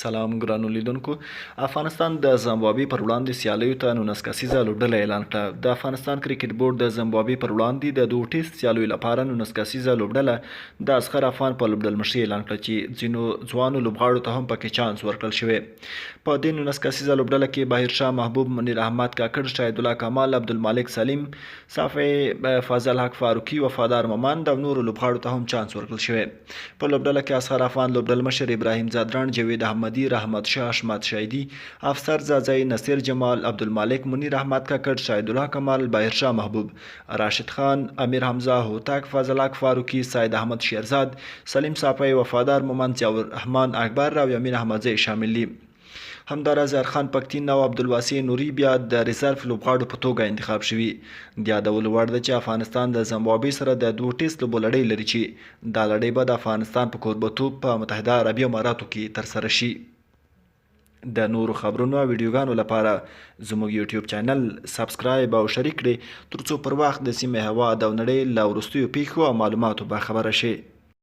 سلام ګرانو لیدونکو. افغانستان د زامبابوې پر وړاندې سیالیو ته 19 کسیزه لوبډله اعلان کړه. د افغانستان کرکټ بورډ د زامبابوې پر وړاندې د 2 ټیسټ سیالیو لپاره 19 کسیزه لوبډله د اصغر افغان په لوبډلمشرۍ اعلان کړه چې ځینو ځوانو لوبغاړو ته هم پکې چانس ورکړل شوی. په دې 19 کسیزه لوبډله کې بهیر شاه محبوب، منیر احمد کاکړ، شاهد الله کمال، عبدالمالک سلیم، صافی فاضل حق فاروقي، وفادار ممند او نورو لوبغاړو ته هم چانس ورکړل شوی. په لوبډله کې اصغر افغان لوبډلمشر ابراهیم زادران، جاوید احمدي، رحمت شاه، حشمت شایدي، افسر زازی، نصیر جمال، عبدالمالک، منیر احمد کاکړ، شاهد الله کمال، بهیر شاه محبوب، راشد خان، امیر حمزه، هوتک، فاضل حق فاروقي، سید احمد شیرزاد، سلیم صافی، وفادار ممند، ضیاء الرحمن اکبر او یمین احمدزی شامل دي. همداراز ارخان پکتین او عبدالواسع نوري بیا د ریزرف لوبغاړو په توګه انتخاب شوي. د یادولو وړ ده چې افغانستان د زامبابوې سره د 2 ټیسټ لوبو لړۍ لري چې دا لړۍ به د افغانستان په کوربتوب په متحده عربي اماراتو کې ترسره شي. د نورو خبرونو او ویډیوګانو لپاره زموږ یوټیوب چینل سبسکرایب او شریک کړئ ترڅو پر وخت د سیمې هوا او نړۍ له وروستیو پیښو او معلوماتو باخبره شئ.